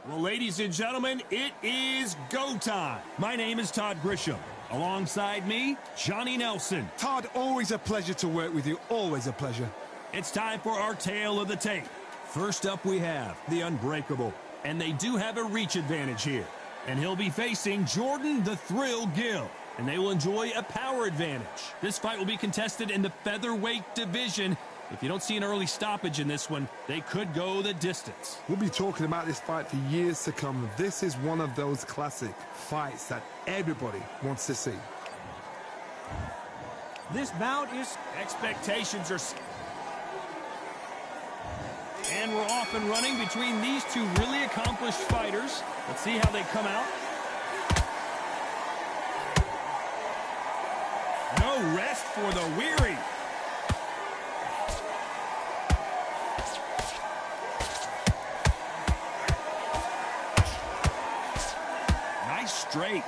Well, ladies and gentlemen, it is go time. My name is Todd Grisham. Alongside me, Johnny Nelson. Todd, always a pleasure to work with you. Always a pleasure. It's time for our tale of the tape. First up, we have the Unbreakable. And they do have a reach advantage here. And he'll be facing Jordan the Thrill Gill. And they will enjoy a power advantage. This fight will be contested in the featherweight division. If you don't see an early stoppage in this one, they could go the distance. We'll be talking about this fight for years to come. This is one of those classic fights that everybody wants to see. This bout is... Expectations are... And we're off and running between these two really accomplished fighters. Let's see how they come out. No rest for the weary. Nice straight.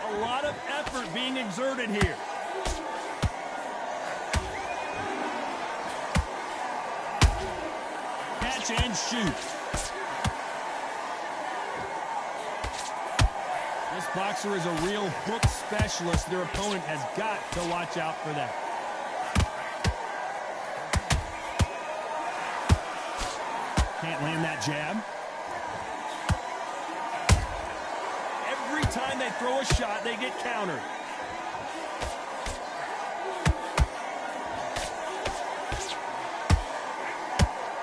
A lot of effort being exerted here. Catch and shoot. This boxer is a real hook specialist. Their opponent has got to watch out for that. Can't land that jab. Every time they throw a shot, they get countered.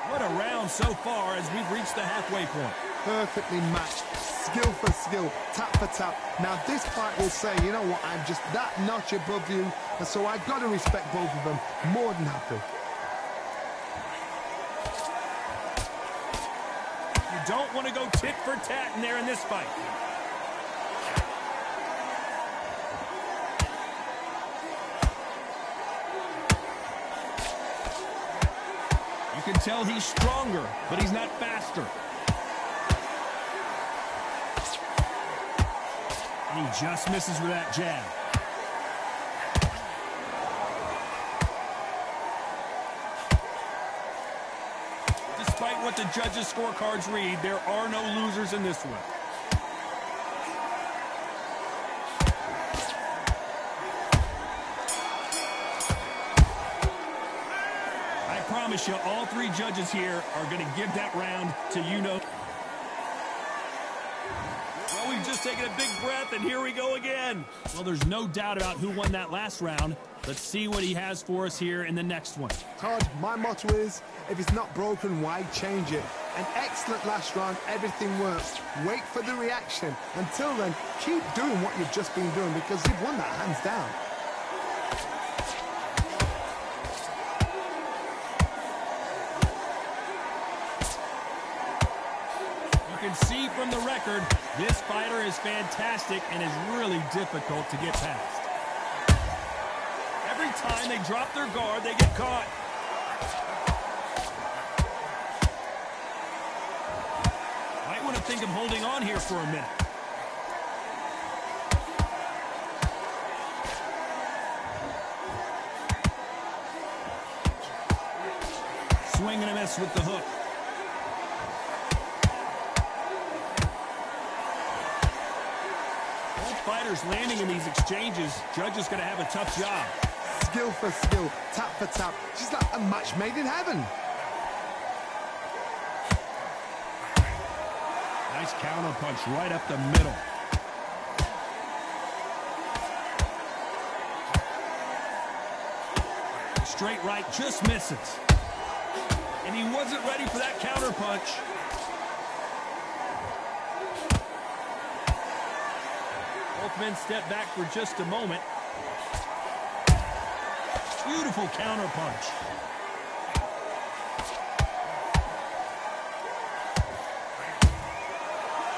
What a round so far as we've reached the halfway point. Perfectly matched, skill for skill, tap for tap. Now this fight will say, you know what, I'm just that notch above you, and so I've got to respect both of them more than happy. You don't want to go tit for tat in there in this fight. You can tell he's stronger, but he's not faster. And he just misses with that jab. Despite what the judges' scorecards read, there are no losers in this one. I promise you, all three judges here are going to give that round to you-know. Well, we've just taken a big breath, and here we go again. Well, there's no doubt about who won that last round. Let's see what he has for us here in the next one. Todd, my motto is, if it's not broken, why change it? An excellent last round, everything works. Wait for the reaction. Until then, keep doing what you've just been doing because you've won that hands down. You can see from the record, this fighter is fantastic and is really difficult to get past. Every time they drop their guard, they get caught. Might want to think of holding on here for a minute. Swing and a miss with the hook. Both fighters landing in these exchanges. Judge is going to have a tough job. Skill for skill, tap for tap. Just like a match made in heaven. Nice counter punch right up the middle. Straight right just misses. And he wasn't ready for that counter punch. Both men step back for just a moment. Beautiful counter punch.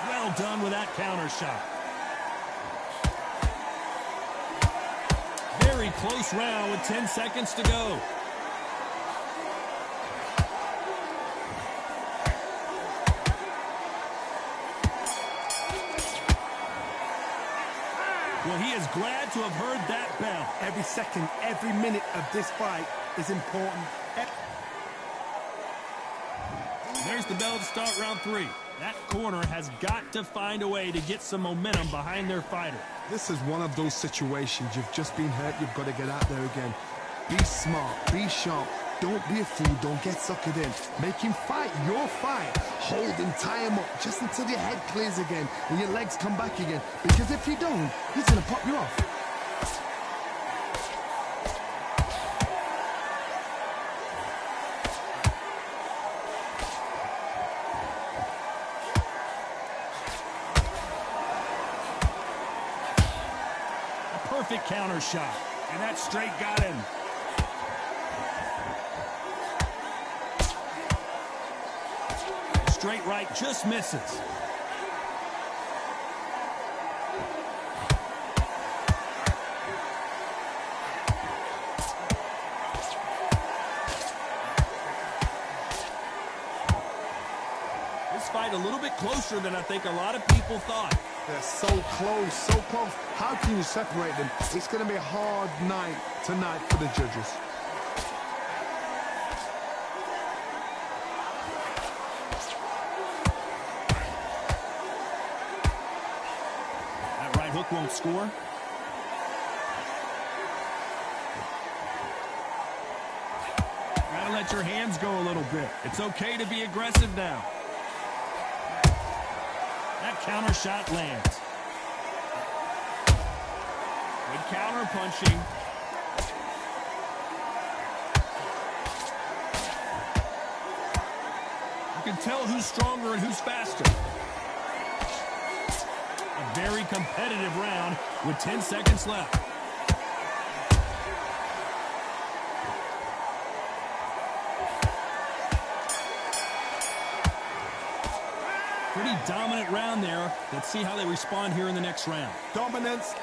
Well done with that counter shot. Very close round with 10 seconds to go. Well, he is glad to have heard that bell. Every second, every minute of this fight is important. fires the bell to start round 3. That corner has got to find a way to get some momentum behind their fighter. This is one of those situations. You've just been hurt. You've got to get out there again. Be smart. Be sharp. Don't be a fool. Don't get suckered in. Make him fight your fight. Hold him, tie him up just until your head clears again and your legs come back again. Because if you don't, he's going to pop you off. Perfect counter shot, and that straight got him. Straight right just misses. This fight a little bit closer than I think a lot of people thought. They're so close, so close. How can you separate them? It's going to be a hard night tonight for the judges. That right hook won't score. Gotta let your hands go a little bit. It's okay to be aggressive now. That counter shot lands. Good counter punching. You can tell who's stronger and who's faster. A very competitive round with 10 seconds left. Pretty dominant round there. Let's see how they respond here in the next round. Dominance.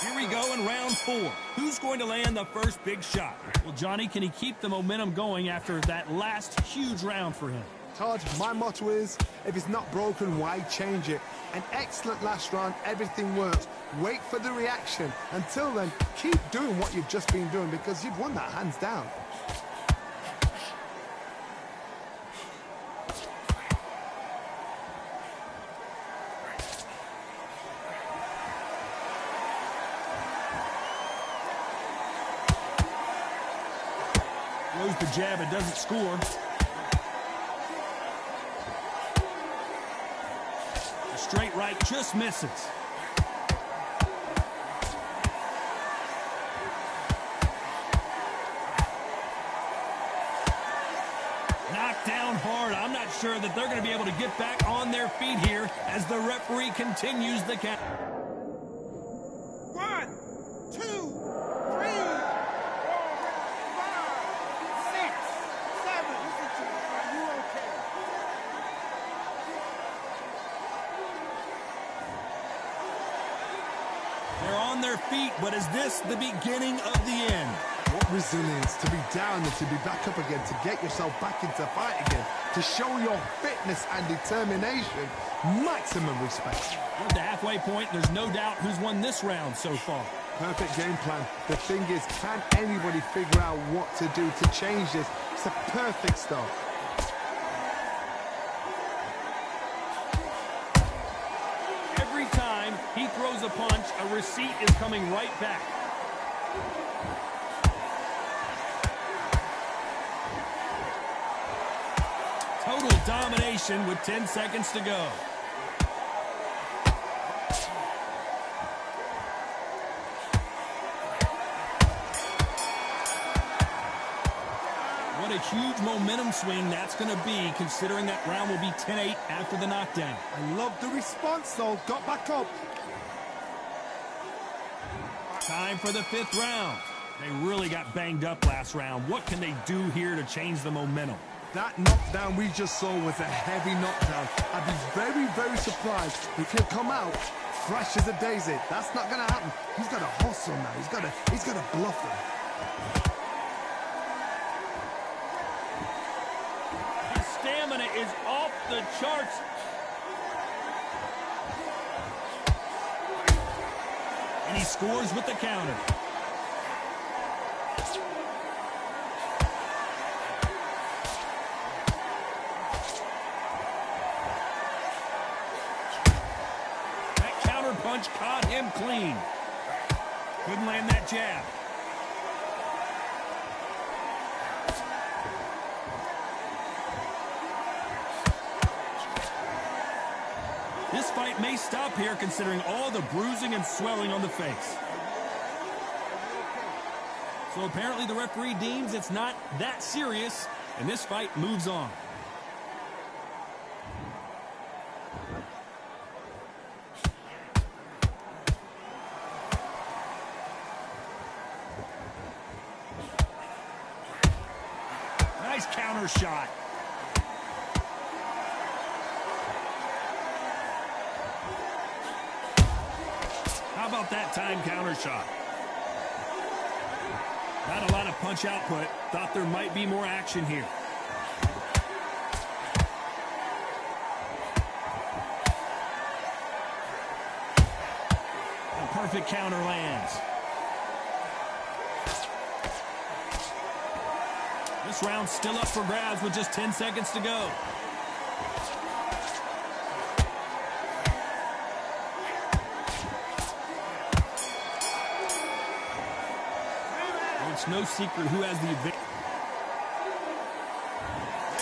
Here we go in round 4. Who's going to land the first big shot? Well, Johnny, can he keep the momentum going after that last huge round for him? Todd, my motto is, if it's not broken, why change it? An excellent last round, everything works. Wait for the reaction. Until then, keep doing what you've just been doing because you've won that hands down. Throws the jab, it doesn't score. The straight right just misses. Knocked down hard. I'm not sure that they're going to be able to get back on their feet here as the referee continues the count. 1, 2, 3, 4, 5, 6, 7. Listen to me. Are you okay? They're on their feet, but is this the beginning of the end? What resilience to be down and to be back up again, to get yourself back into fight again, to show your fitness and determination. Maximum respect. We're at the halfway point. There's no doubt who's won this round so far. Perfect game plan. The thing is, can anybody figure out what to do to change this? It's a perfect start. Every time he throws a punch, a receipt is coming right back. Total domination with 10 seconds to go. What a huge momentum swing that's going to be, considering that round will be 10-8 after the knockdown. I love the response, though. Got back up. Time for the 5th round. They really got banged up last round. What can they do here to change the momentum? That knockdown we just saw was a heavy knockdown. I'd be very, very surprised if he'll come out fresh as a daisy. That's not going to happen. He's got to hustle now. He's got to bluff them. His stamina is off the charts. And he scores with the counter. punch caught him clean. Couldn't land that jab. This fight may stop here considering all the bruising and swelling on the face. So apparently the referee deems it's not that serious, and this fight moves on. Nice counter shot. How about that time counter shot? Not a lot of punch output. Thought there might be more action here. A perfect counter lands. This round's still up for grabs with just 10 seconds to go. It's no secret who has the advantage.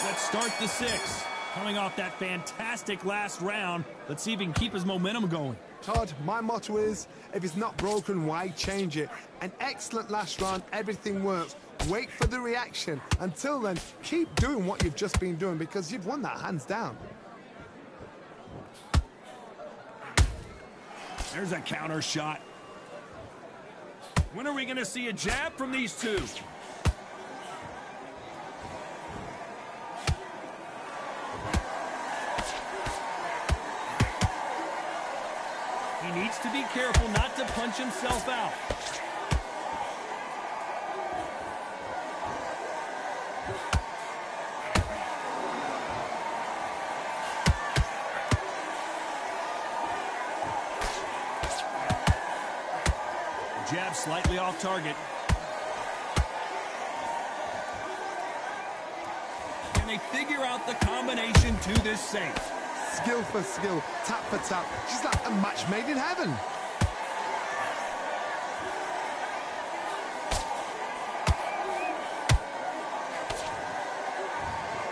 Let's start the sixth. Coming off that fantastic last round, let's see if he can keep his momentum going. Todd, my motto is, if it's not broken, why change it? An excellent last round, everything works. Wait for the reaction. Until then, keep doing what you've just been doing because you've won that hands down. There's a counter shot. When are we going to see a jab from these two? He needs to be careful not to punch himself out. Jab slightly off target. Can they figure out the combination to this safe? Skill for skill, tap for tap. She's like a match made in heaven.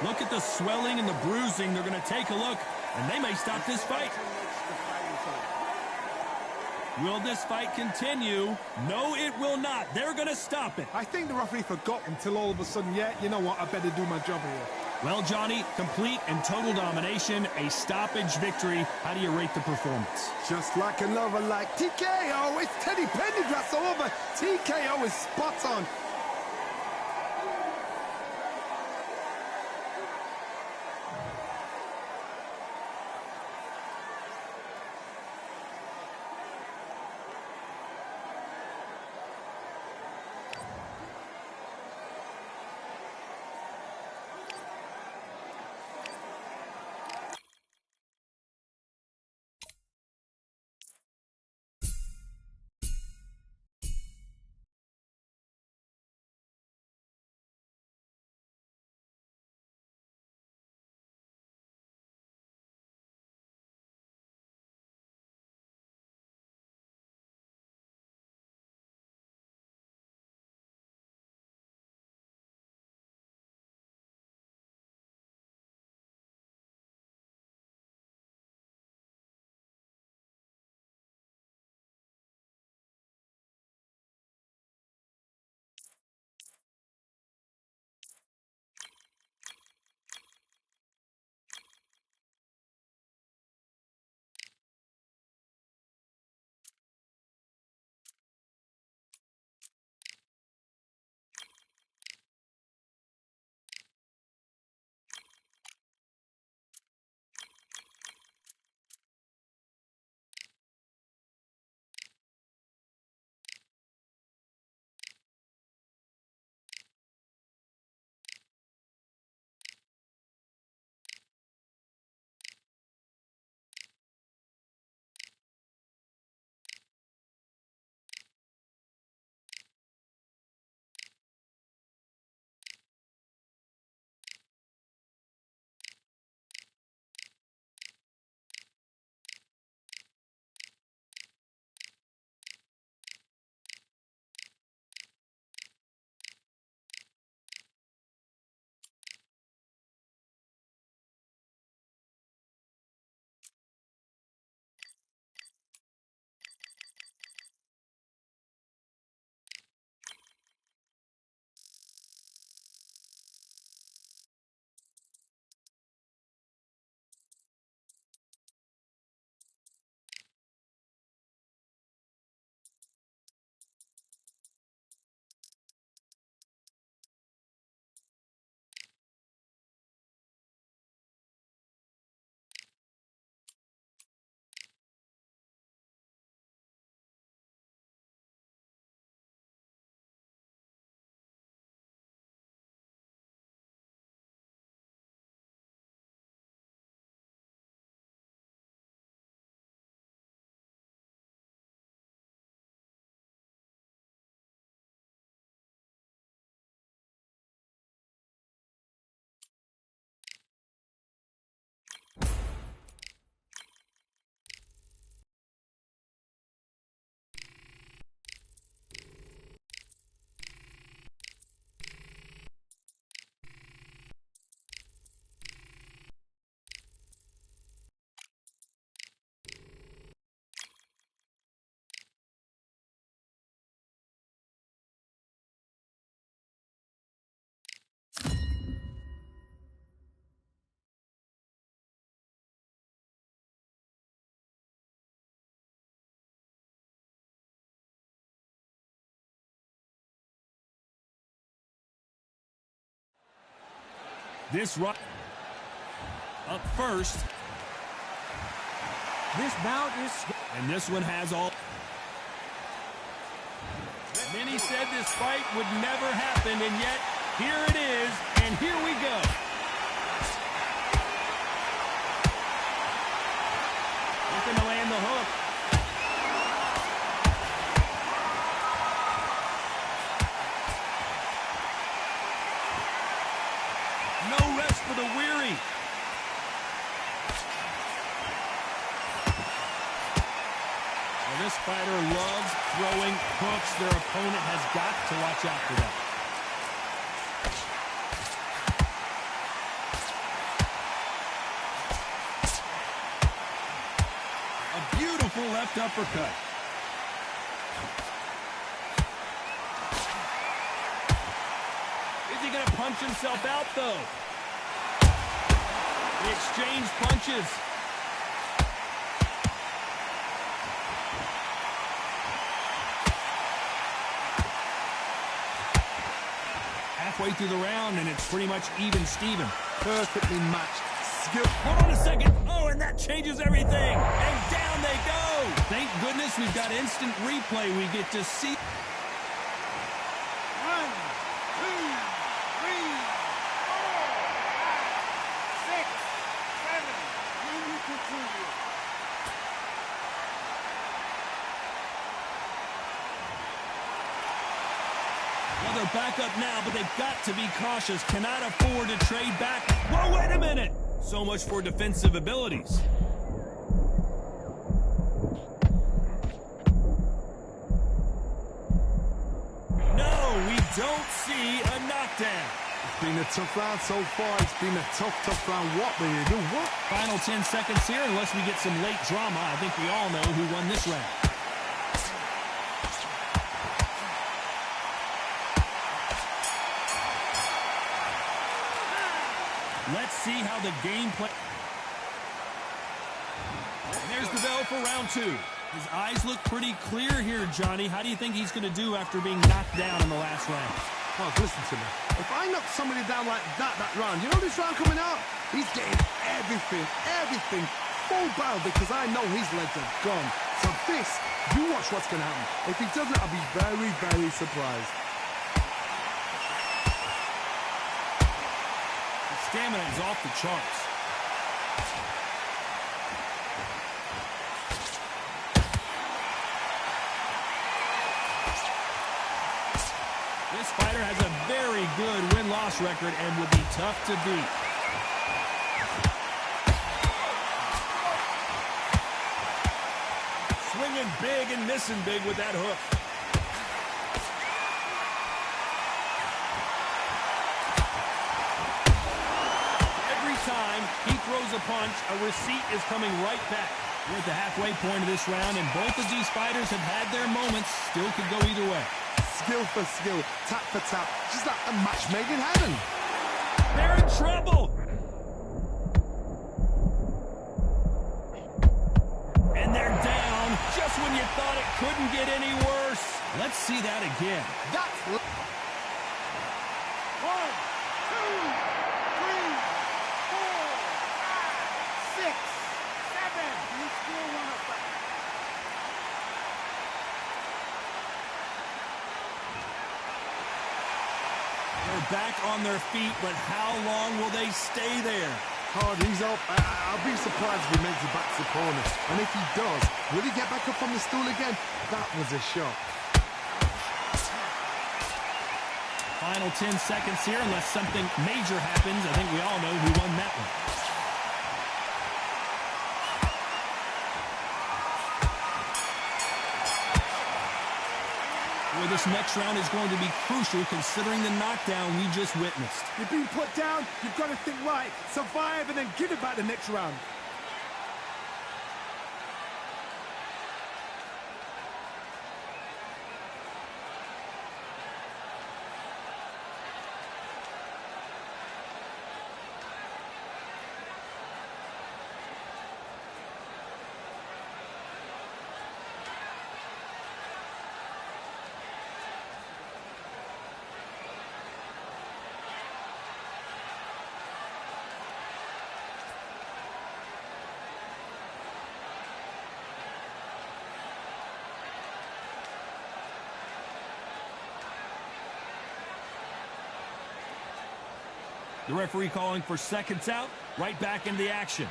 Look at the swelling and the bruising. They're going to take a look, and they may stop this fight. Will this fight continue? No, it will not. They're going to stop it. I think the referee forgot until all of a sudden, yeah, you know what, I better do my job here. Well, Johnny, complete and total domination, a stoppage victory. How do you rate the performance? Just like another like TKO. It's Teddy Pendergrass all over. TKO is spot on. This right up first. This bout is... And this one has all... Many said this fight would never happen, and yet here it is, and here we go. Looking to land the hook. No rest for the weary. Well, this fighter loves throwing hooks. Their opponent has got to watch out for that. A beautiful left uppercut. Is he going to punch himself out, though? They exchange punches. Halfway through the round, and it's pretty much even Steven. Perfectly matched. Skill. Hold on a second. Oh, and that changes everything. And down they go. Thank goodness we've got instant replay. We get to see. 1, 2, 3, 4, 5, 6, 7. Can you continue? Well, they're back up now, but they've got to be cautious. Cannot afford to trade back. Whoa, wait a minute. So much for defensive abilities. No, we don't see a knockdown. It's been a tough round so far. It's been a tough round. What will you do? What? Final 10 seconds here, unless we get some late drama. I think we all know who won this round. Let's see how the game play. And there's the bell for round 2. His eyes look pretty clear here, Johnny. How do you think he's going to do after being knocked down in the last round? Oh, listen to me. If I knock somebody down like that round, you know this round coming out? He's getting everything full barrel because I know his legs are gone. So this, you watch what's going to happen. If he doesn't, I'll be very surprised. Stamina is off the charts. This fighter has a very good win-loss record and would be tough to beat. Swinging big and missing big with that hook. Time he throws a punch, a receipt is coming right back. We're at the halfway point of this round, and both of these fighters have had their moments. Still could go either way. Skill for skill, tap for tap, just like a match made in heaven. They're in trouble. And they're down just when you thought it couldn't get any worse. Let's see that again. That's... 1, 2, 3, 4, 5, 6, 7. You still want to fight? They're back on their feet, but how long will they stay there? Hard, he's up. I'll be surprised if he makes it back to the corner. And if he does, will he get back up on the stool again? That was a shot. Final 10 seconds here, unless something major happens. I think we all know who won that one. Well, this next round is going to be crucial considering the knockdown we just witnessed. You've been put down, you've got to think right, survive, and then give it back the next round. The referee calling for seconds out, right back in the action.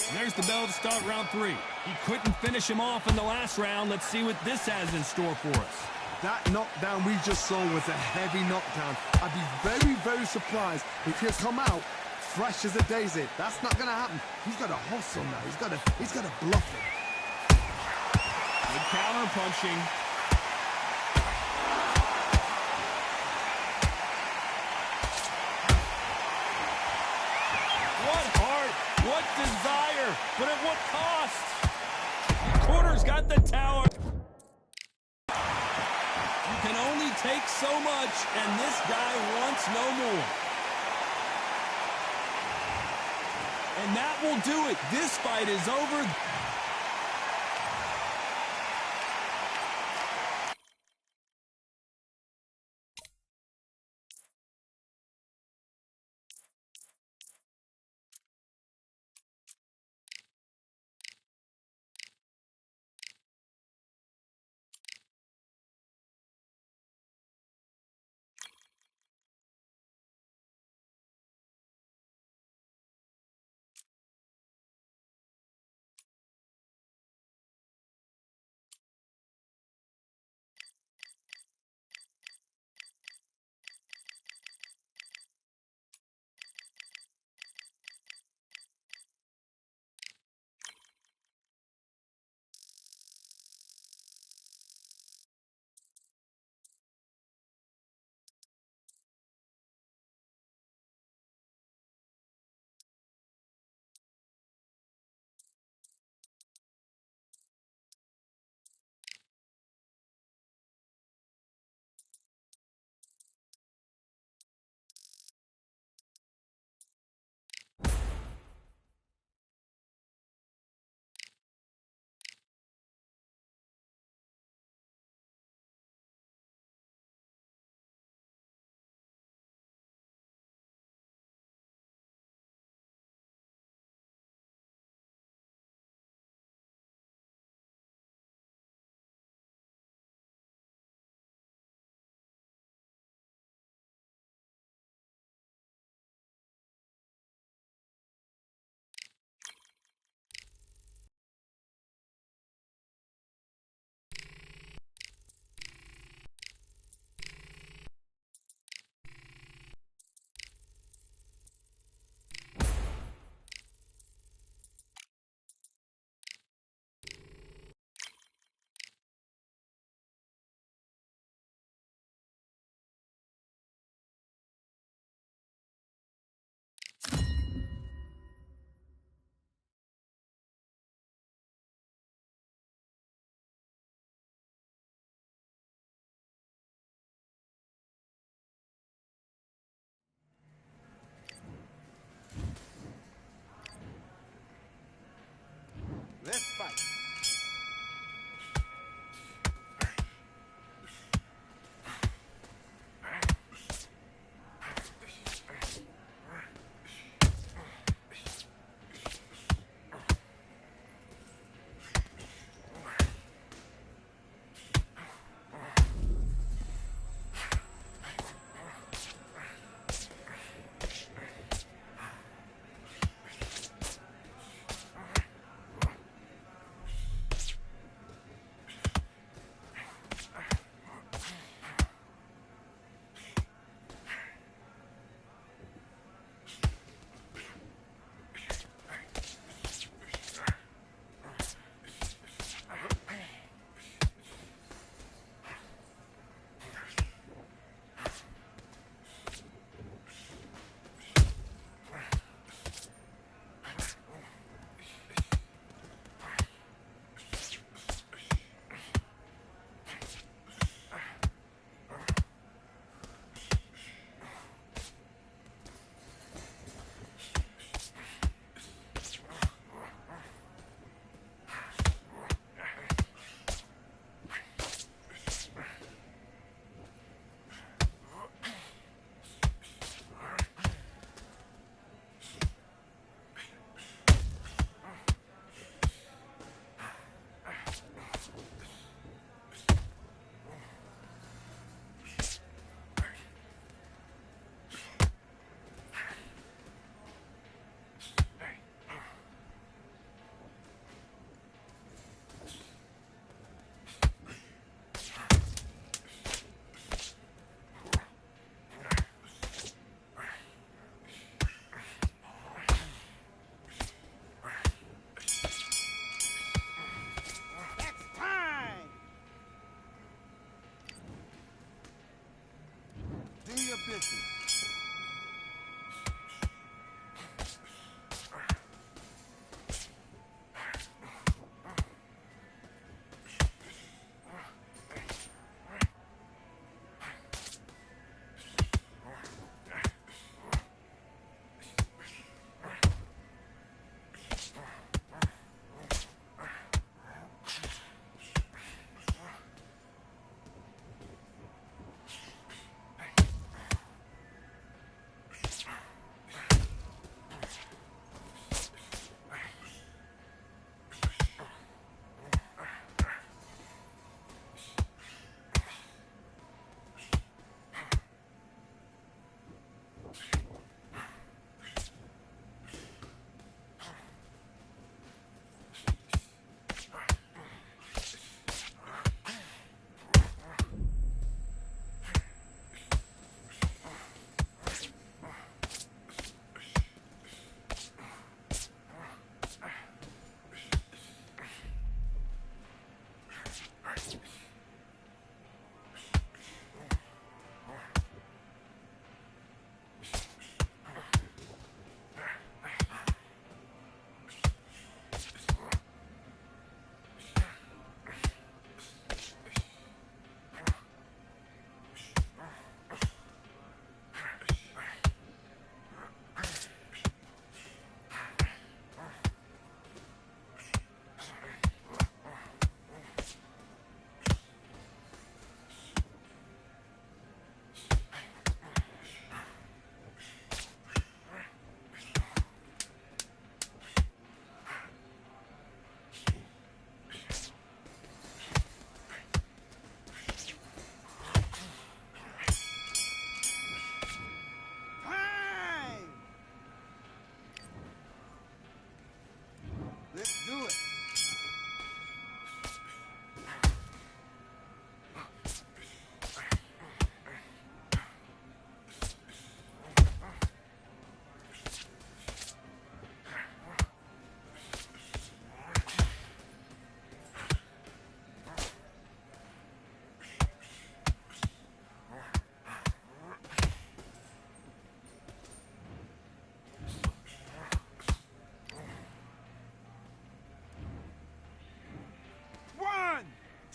And there's the bell to start round 3. He couldn't finish him off in the last round. Let's see what this has in store for us. That knockdown we just saw was a heavy knockdown. I'd be very, very surprised if he'll come out fresh as a daisy. That's not going to happen. He's got to hustle now. He's got to bluff him. Good counter punching. What heart, what desire, but at what cost? Corner's got the tower. You can only take so much, and this guy wants no more. And that will do it. This fight is over.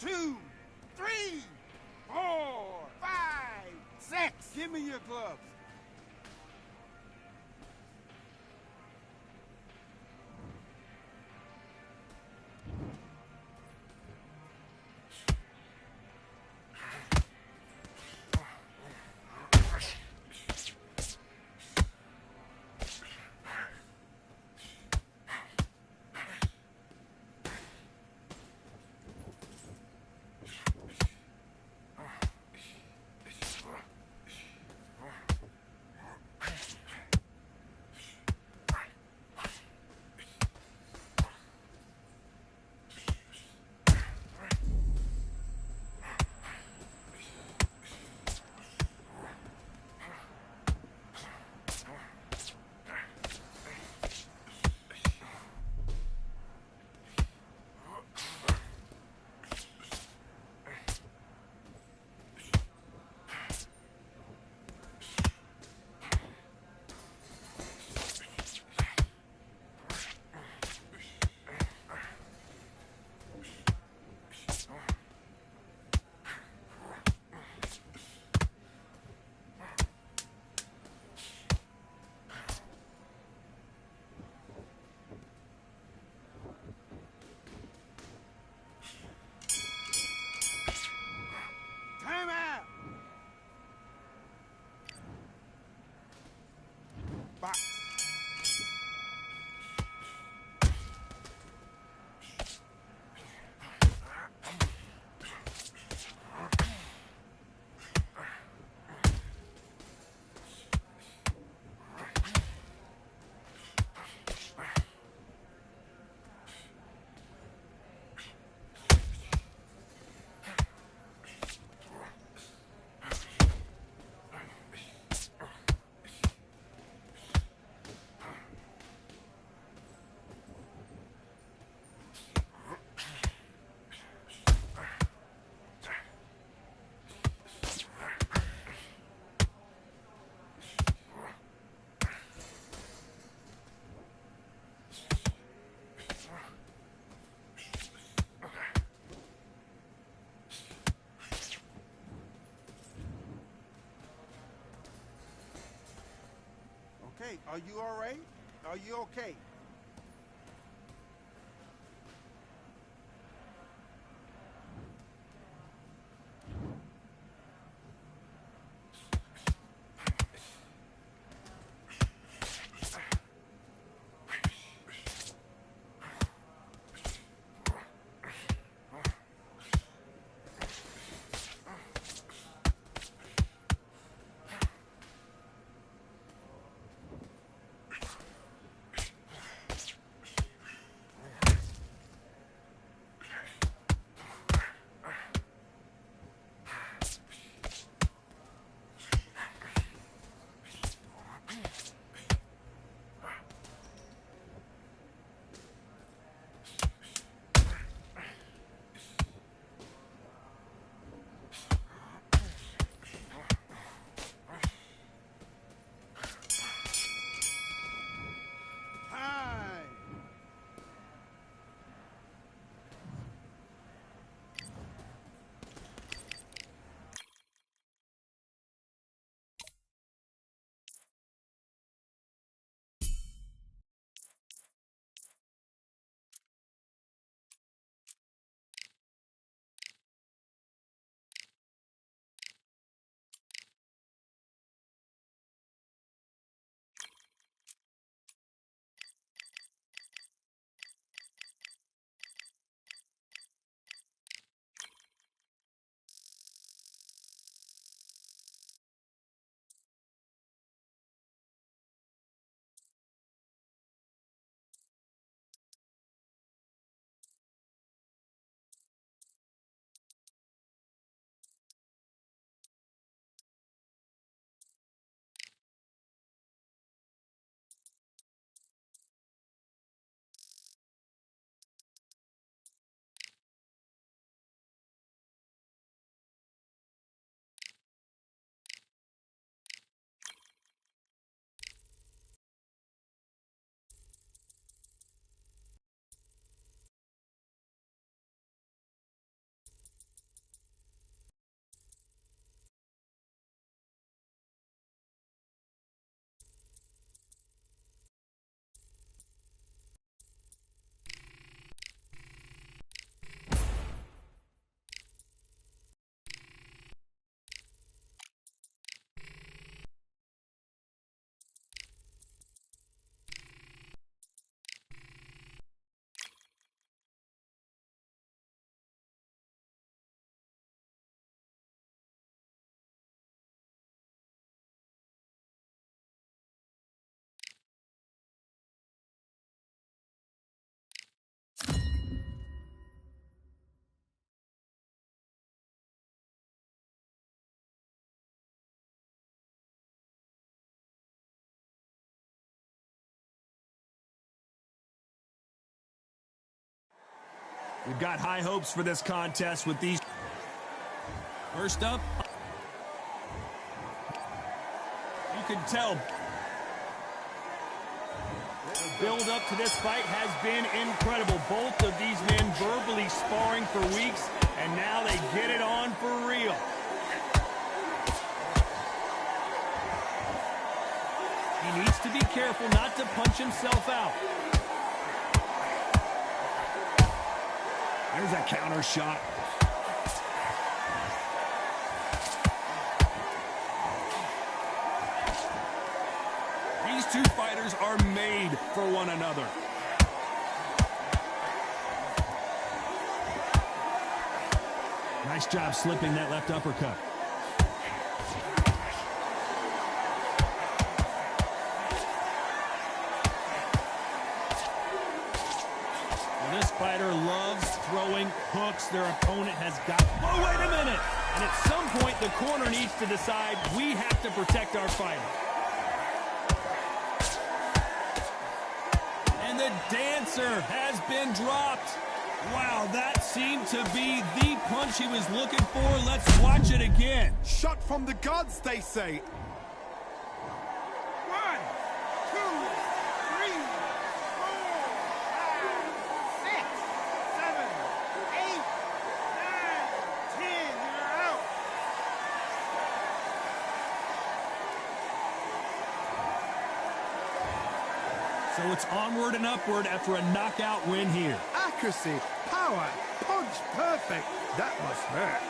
2, 3, 4, 5, 6. Give me your gloves. Okay, are you all right? Are you okay? We've got high hopes for this contest with these. First up, you can tell the build up to this fight has been incredible. Both of these men verbally sparring for weeks, and now they get it on for real. He needs to be careful not to punch himself out. There's a counter shot. These two fighters are made for one another. Nice job slipping that left uppercut. Well, this fighter loves throwing hooks. Their opponent has got... Oh, wait a minute! And at some point, the corner needs to decide we have to protect our fighter. And the dancer has been dropped. Wow, that seemed to be the punch he was looking for. Let's watch it again. Shot from the gods, they say. 1, 2, 3, 4, 5, 6, 7, 8, 9, 10. You're out. So it's onward and upward after a knockout win here. Accuracy, power, punch, perfect. That must hurt.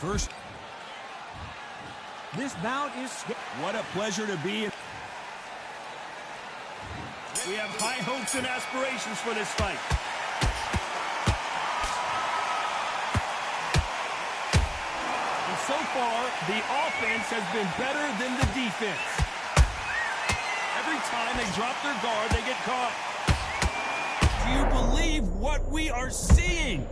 First, This bout is... what a pleasure to be in. We have high hopes and aspirations for this fight. And so far, the offense has been better than the defense. Every time they drop their guard, they get caught. Do you believe what we are seeing?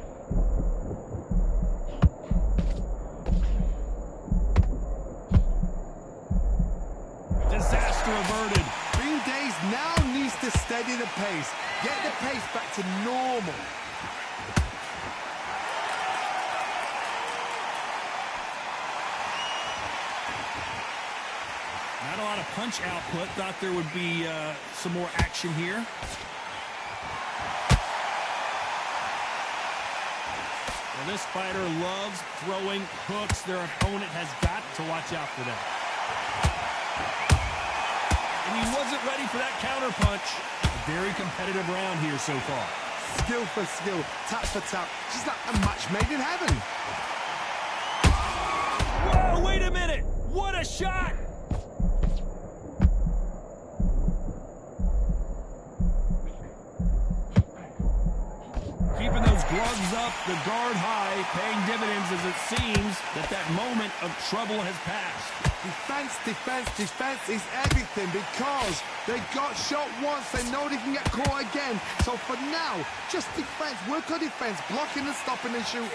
Disaster averted. Green Days now needs to steady the pace. Get the pace back to normal. Not a lot of punch output. Thought there would be some more action here. Well, this fighter loves throwing hooks. Their opponent has got to watch out for that. And he wasn't ready for that counter punch. A very competitive round here so far. Skill for skill, tap for tap. Just like a match made in heaven. Whoa, wait a minute. What a shot. Keeping those gloves up, the guard high, paying dividends as it seems that moment of trouble has passed. Defense, defense, defense is everything because they got shot once. They know they can get caught again. So for now, just defense, work on defense, blocking and stopping and shooting.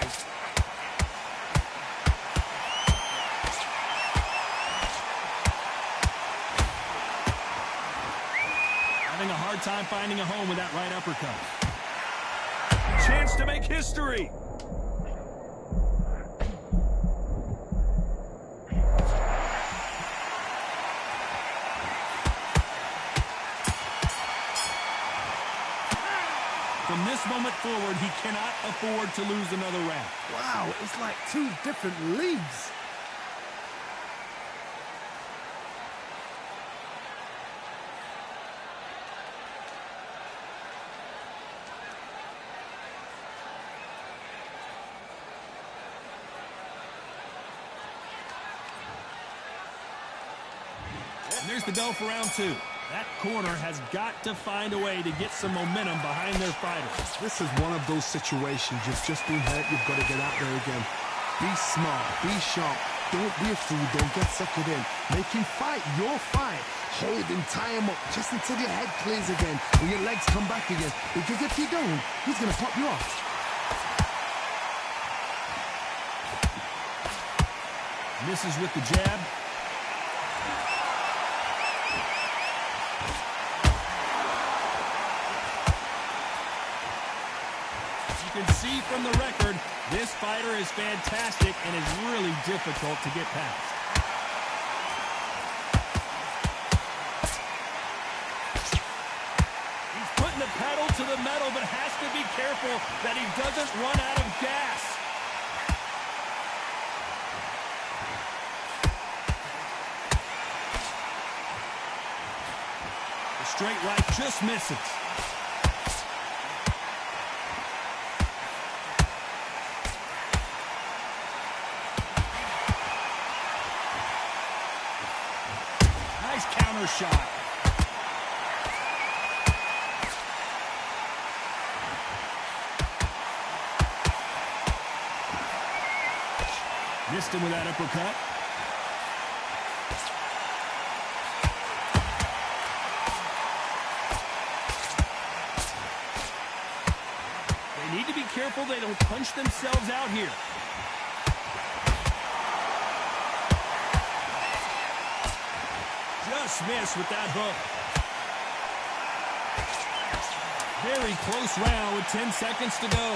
Having a hard time finding a home with that right uppercut. Chance to make history. From this moment forward, he cannot afford to lose another round. Wow, it's like two different leagues. And there's the bell for round two. That corner has got to find a way to get some momentum behind their fighters. This is one of those situations. You've just been hurt. You've got to get out there again. Be smart. Be sharp. Don't be a fool. Don't get suckered in. Make him fight your fight. Hold him, tie him up just until your head clears again and your legs come back again. Because if you don't, he's going to pop you off. Misses with the jab. You can see from the record, this fighter is fantastic and is really difficult to get past. He's putting the pedal to the metal, but has to be careful that he doesn't run out of gas. The straight right just misses. Counter shot. Missed him with that uppercut. They need to be careful they don't punch themselves out here. Just missed with that hook. Very close round with 10 seconds to go.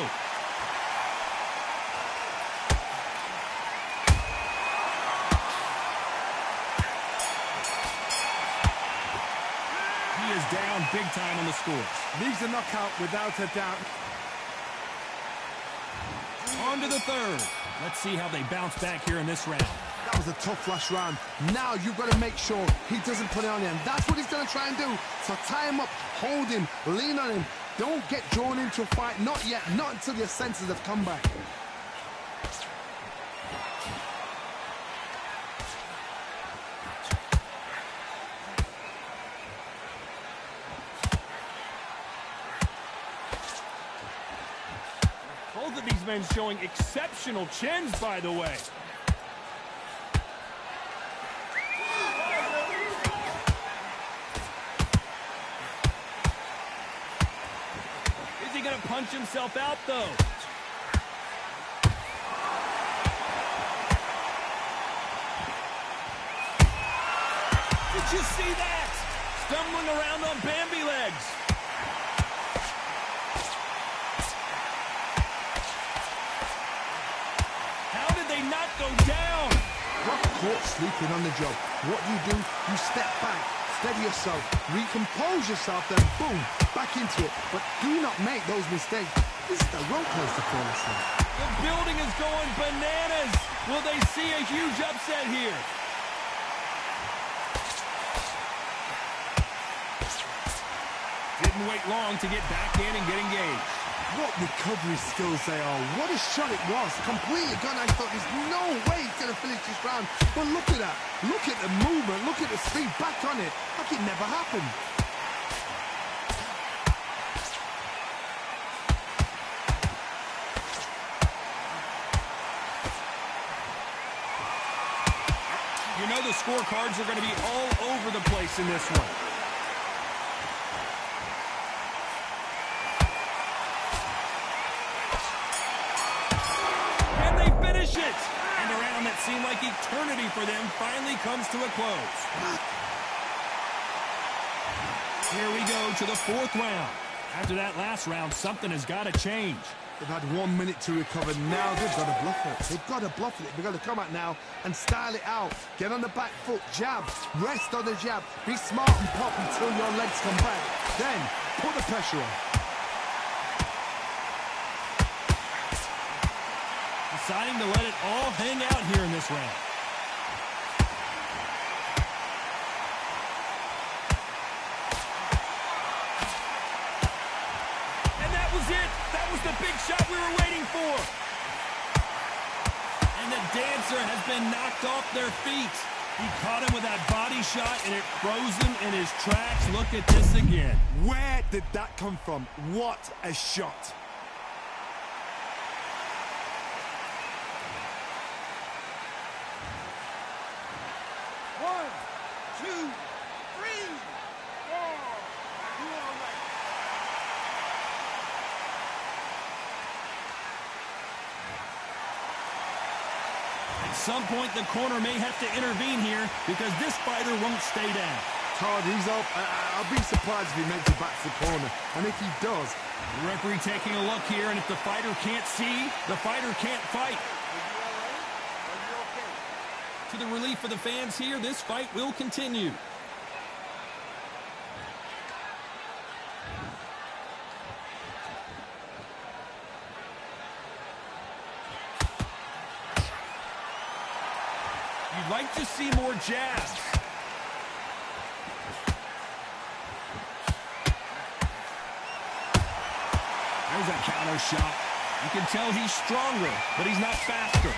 He is down big time on the scores. Leaves a knockout without a doubt. On to the third. Let's see how they bounce back here in this round. That was a tough last round. Now you've got to make sure he doesn't put it on you. And that's what he's going to try and do. So tie him up, hold him, lean on him. Don't get drawn into a fight. Not yet. Not until your senses have come back. Both of these men showing exceptional chins, by the way. he going to punch himself out, though? Did you see that? Stumbling around on Bambi legs. How did they not go down? Got caught sleeping on the job. What do? You step back, steady yourself, recompose yourself, then boom, back into it. But do not make those mistakes. This is the wrong place to fall asleep. The building is going bananas. Will they see a huge upset here? Didn't wait long to get back in and get engaged. What recovery skills they are. What a shot it was. Completely gone. I thought there's no way he's going to finish this round. But look at that. Look at the movement. Look at the speed back on it. Like it never happened. You know the scorecards are going to be all over the place in this one. It. And a round that seemed like eternity for them finally comes to a close. Here we go to the fourth round. After that last round, something has got to change. They've had 1 minute to recover. Now they've got to bluff it. They've got to bluff it. They've got to come out now and style it out. Get on the back foot, jab, rest on the jab. Be smart and pop until your legs come back. Then put the pressure on. Deciding to let it all hang out here in this round. And that was it. That was the big shot we were waiting for. And the dancer has been knocked off their feet. He caught him with that body shot, and it froze him in his tracks. Look at this again. Where did that come from? What a shot. At some point, the corner may have to intervene here because this fighter won't stay down. Todd, he's up. I'll be surprised if he makes it back to the corner. And if he does... The referee taking a look here, and if the fighter can't see, the fighter can't fight. To the relief of the fans here, this fight will continue. You'd like to see more jabs. There's a counter shot. You can tell he's stronger, but he's not faster.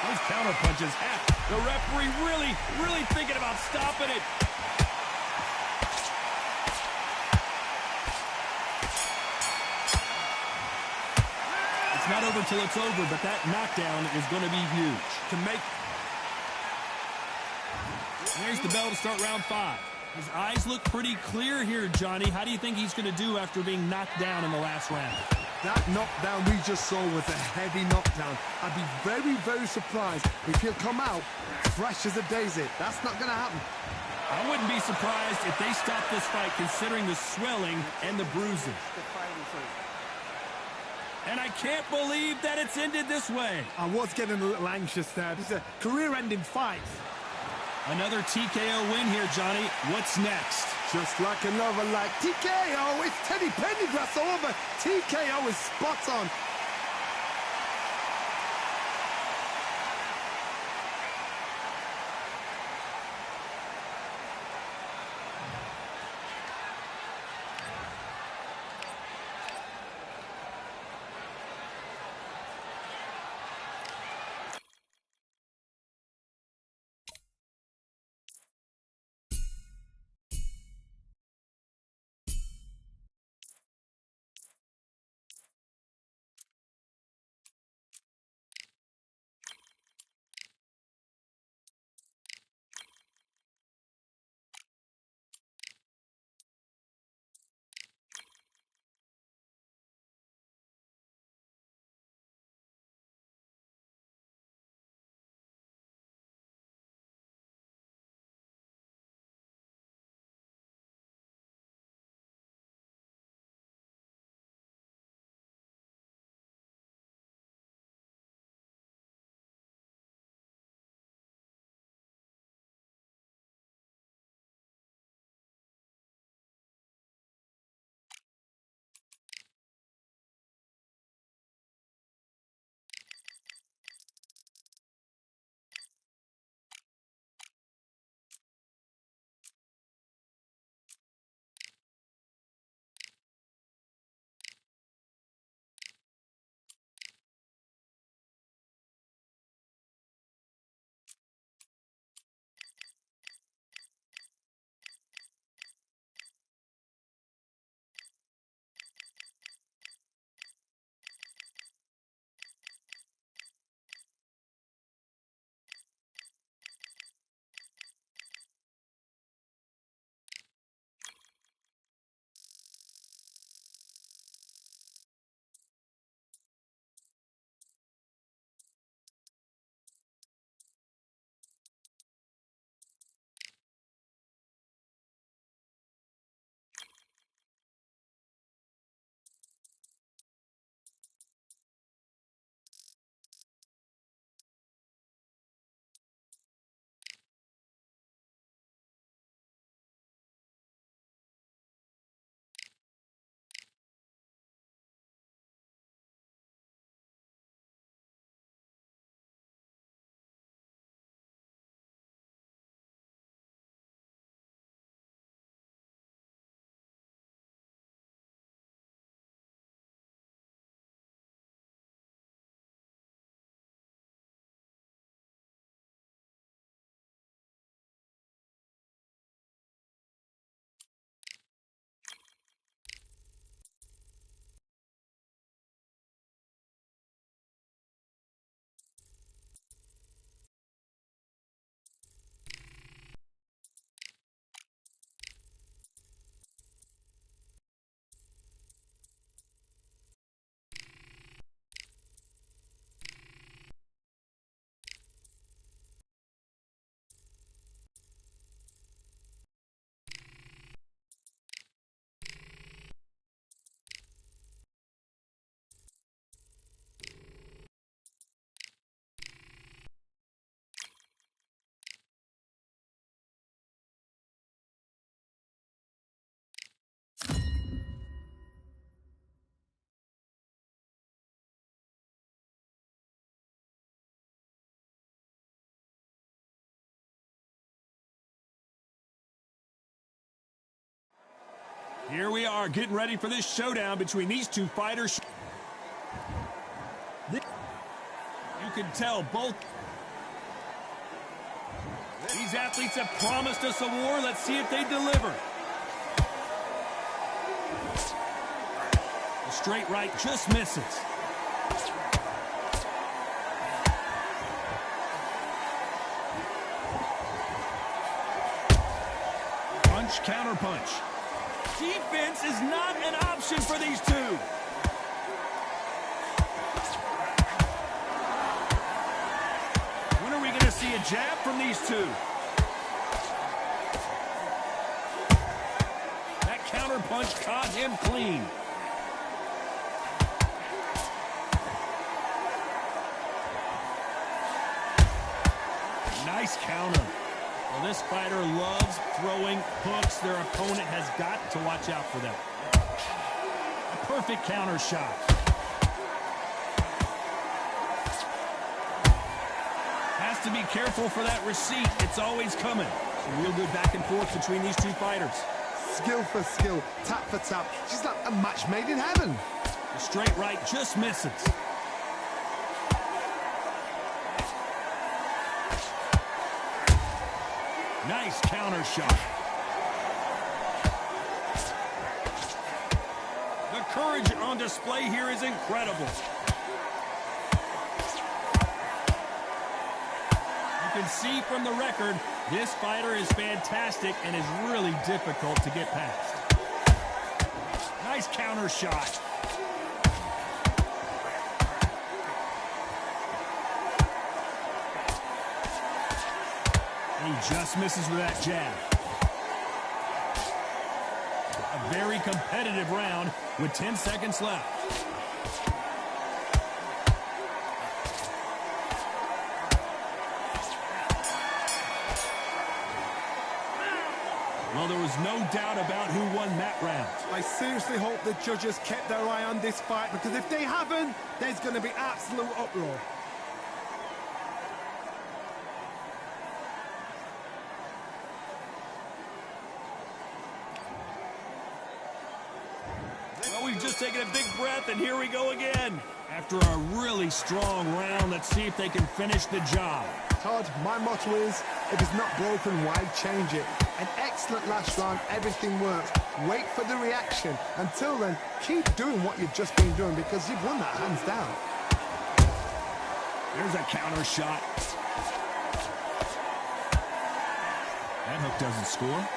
Those counter punches have the referee really thinking about stopping it. Not over till it's over, but that knockdown is going to be huge. There's the bell to start round 5. His eyes look pretty clear here, Johnny. How do you think he's going to do after being knocked down in the last round? That knockdown we just saw was a heavy knockdown. I'd be very surprised if he'll come out fresh as a daisy. That's not going to happen. I wouldn't be surprised if they stop this fight considering the swelling and the bruising. And I can't believe that it's ended this way. I was getting a little anxious there. This is a career-ending fight. Another TKO win here, Johnny. What's next? Just like another TKO. It's Teddy Pendergrass over. TKO is spot on. Here we are getting ready for this showdown between these two fighters. You can tell both these athletes have promised us a war. Let's see if they deliver. The straight right just misses. Punch, counter punch. Defense is not an option for these two. When are we going to see a jab from these two? That counter punch caught him clean. Nice counter. Well, this fighter loves throwing hooks. Their opponent has got to watch out for them. A perfect counter shot. Has to be careful for that receipt. It's always coming. A real good back and forth between these two fighters. Skill for skill, tap for tap. She's like a match made in heaven. The straight right just misses. Nice counter shot. The courage on display here is incredible. You can see from the record, this fighter is fantastic and is really difficult to get past. Nice counter shot. And he just misses with that jab. A very competitive round with 10 seconds left. Well, there was no doubt about who won that round. I seriously hope the judges kept their eye on this fight, because if they haven't, there's going to be absolute uproar. Well, we've just taken a big breath, and here we go again. After a really strong round, let's see if they can finish the job. Todd, my motto is, if it's not broken, why change it? An excellent last round, everything works. Wait for the reaction. Until then, keep doing what you've just been doing, because you've won that hands down. There's a counter shot. That hook doesn't score.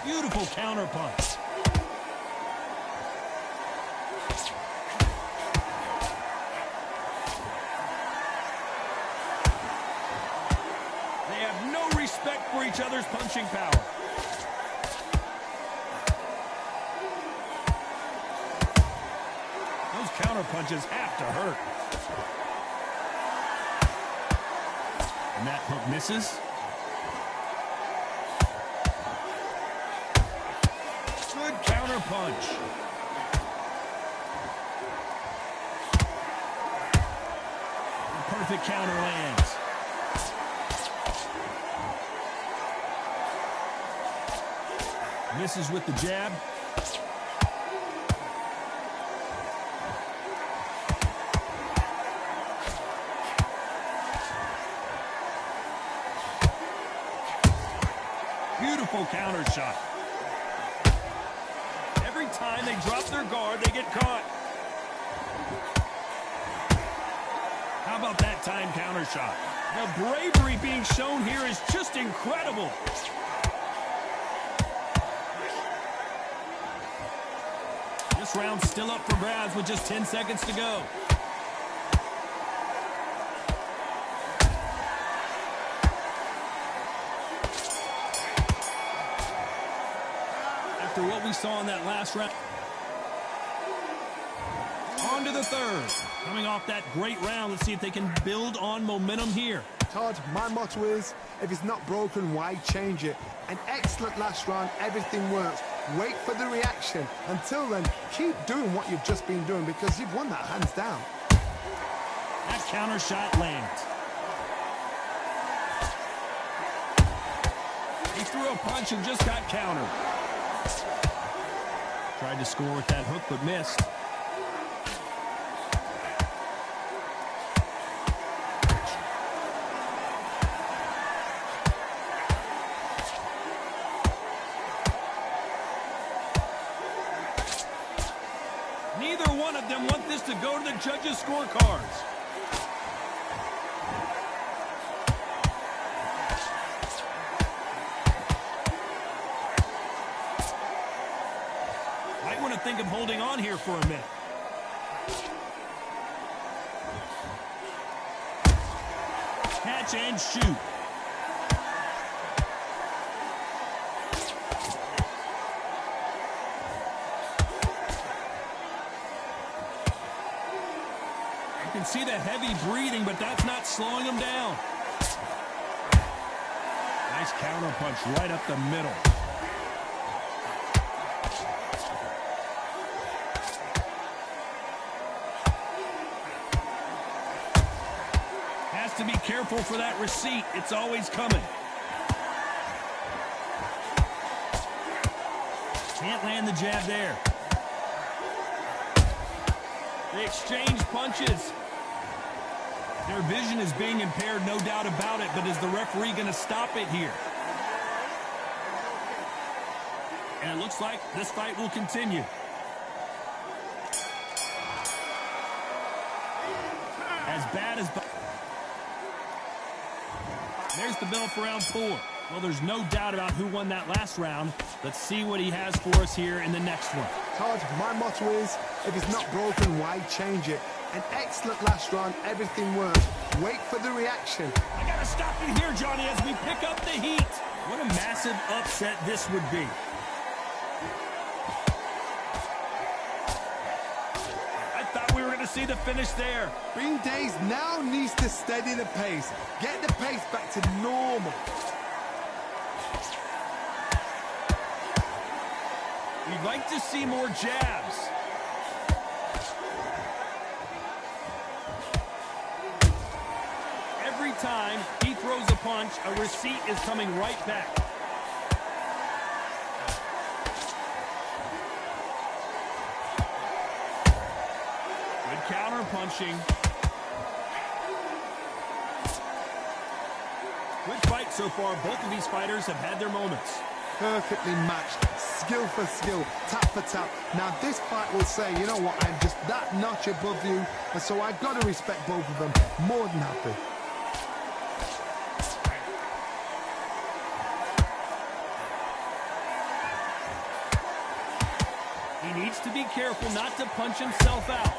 Beautiful counter punch. They have no respect for each other's punching power. Those counter punches have to hurt. And that hook misses. Good counter punch. The perfect counter lands. Misses with the jab. Beautiful counter shot. Every time they drop their guard, they get caught. How about that time counter shot? The bravery being shown here is just incredible. This round's still up for grabs with just 10 seconds to go. After what we saw in that last round. On to the third. Coming off that great round, let's see if they can build on momentum here. Todd, my motto is, if it's not broken, why change it? An excellent last round, everything works. Wait for the reaction. Until then, keep doing what you've just been doing, because you've won that hands down. That counter shot lands. He threw a punch and just got countered. Tried to score with that hook, but missed. Neither one of them want this to go to the judges' scorecards. Might want to think of holding on here for a minute. Catch and shoot. You can see the heavy breathing, but that's not slowing him down. Nice counter punch right up the middle. Has to be careful for that receipt. It's always coming. Can't land the jab there. They exchange punches. Their vision is being impaired, no doubt about it, but is the referee going to stop it here? And it looks like this fight will continue. As bad as... There's the bell for round 4. Well, there's no doubt about who won that last round. Let's see what he has for us here in the next one. Todd, my motto is, if it's not broken, why change it? An excellent last round, everything worked. Wait for the reaction. I gotta stop you here, Johnny, as we pick up the heat. What a massive upset this would be. I thought we were gonna see the finish there. Bean Days now needs to steady the pace. Get the pace back to normal. We'd like to see more jabs. Every time he throws a punch, a receipt is coming right back. Good counter punching. Good fight so far. Both of these fighters have had their moments. Perfectly matched, skill for skill, tap for tap. Now this fight will say, you know what, I'm just that notch above you, and so I've got to respect both of them. More than happy. He needs to be careful not to punch himself out.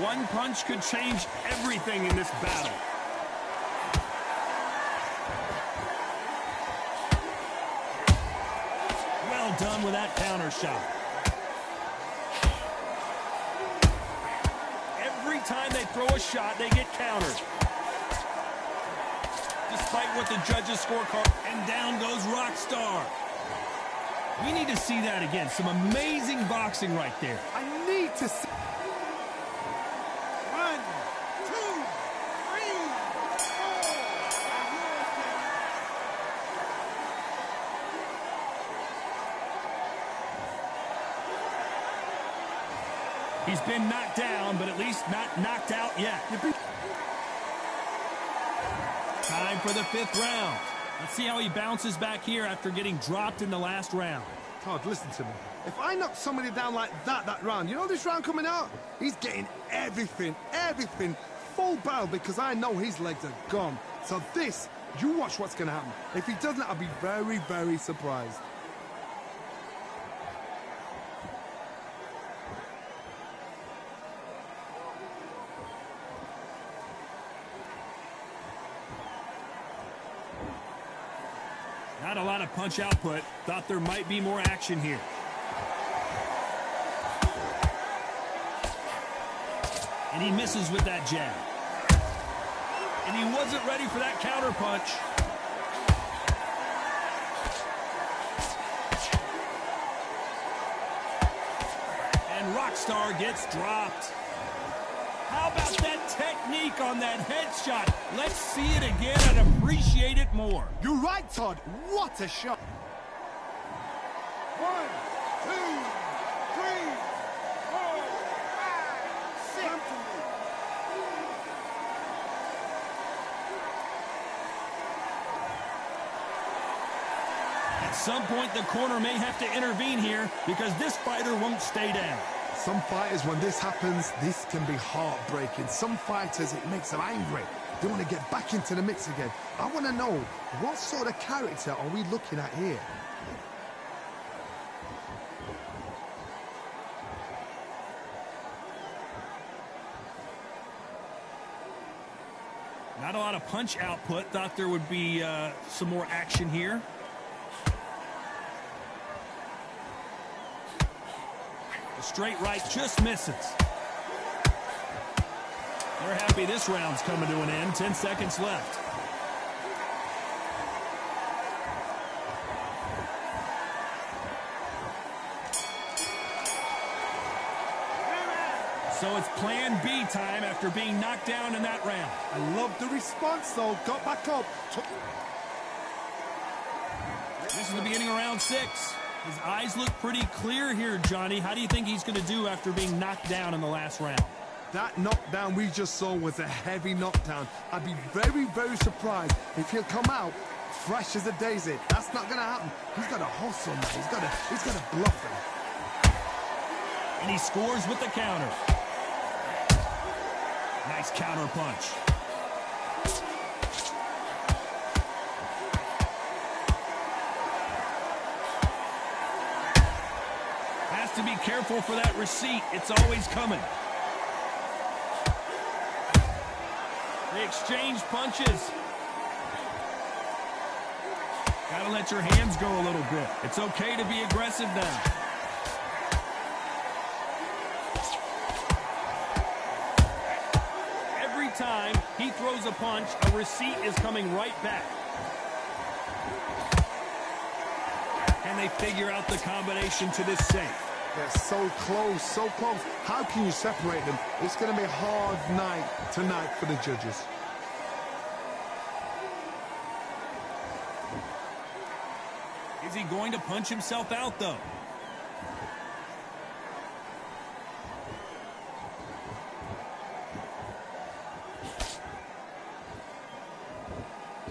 One punch could change everything in this battle. Well done with that counter shot. Every time they throw a shot, they get countered. Despite what the judges' scorecard, and down goes Rockstar. We need to see that again. Some amazing boxing right there. I need to see... 1, 2, 3, 4. He's been knocked down, but at least not knocked out yet. Time for the 5th round. Let's see how he bounces back here after getting dropped in the last round. Todd, listen to me. If I knock somebody down like that round, you know this round coming out? He's getting everything, full barrel, because I know his legs are gone. So this, you watch what's going to happen. If he doesn't, I'll be very, very surprised. Not a lot of punch output. Thought there might be more action here. And he misses with that jab. And he wasn't ready for that counter punch. And Rockstar gets dropped. How about that technique on that headshot? Let's see it again and appreciate it more. You're right, Todd. What a shot. 1, 2, 3, 4, 5, 6. Come to me. At some point, the corner may have to intervene here because this fighter won't stay down. Some fighters, when this happens, this can be heartbreaking. Some fighters, it makes them angry. They want to get back into the mix again. I want to know, what sort of character are we looking at here? Not a lot of punch output. Thought there would be some more action here. The straight right just misses. They're happy this round's coming to an end. 10 seconds left. So it's plan B time after being knocked down in that round. I love the response, though. Got back up. This is the beginning of round 6. His eyes look pretty clear here, Johnny. How do you think he's going to do after being knocked down in the last round? That knockdown we just saw was a heavy knockdown. I'd be very, very surprised if he'll come out fresh as a daisy. That's not going to happen. He's got to hustle now. He's got to bluff him. And he scores with the counter. Nice counter punch. Has to be careful for that receipt. It's always coming. They exchange punches. Gotta let your hands go a little bit. It's okay to be aggressive now. Every time he throws a punch, a receipt is coming right back. Can they figure out the combination to this safe? They're so close, so close. How can you separate them? It's going to be a hard night tonight for the judges. Is he going to punch himself out, though?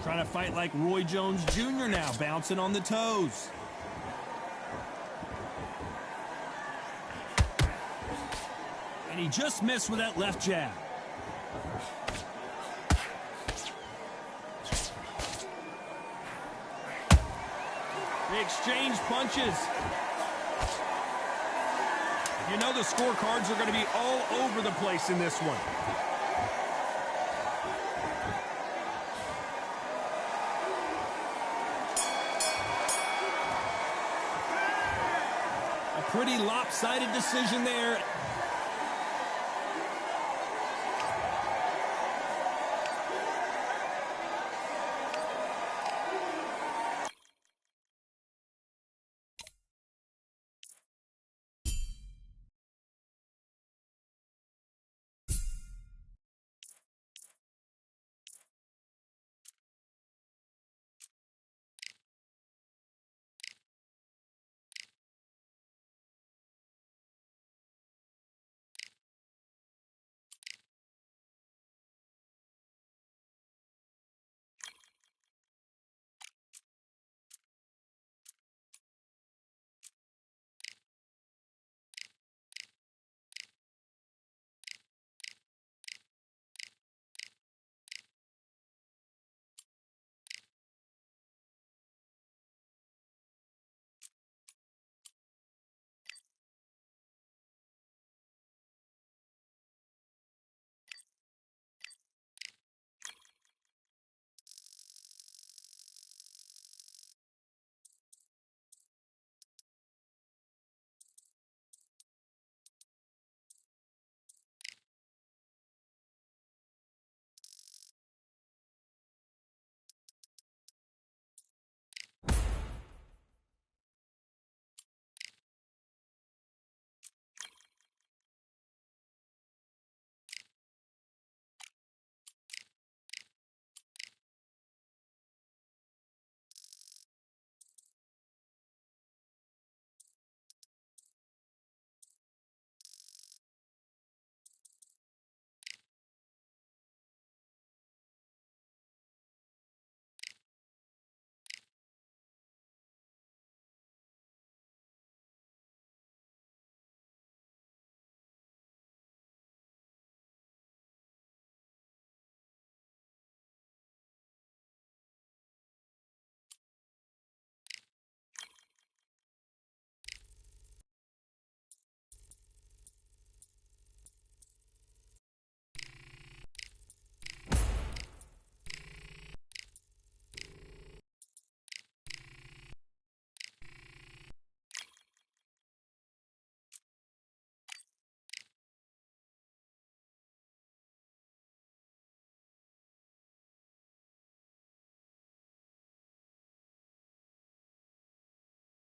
Trying to fight like Roy Jones Jr. now, bouncing on the toes. And he just missed with that left jab. They exchange punches. You know the scorecards are going to be all over the place in this one. A pretty lopsided decision there.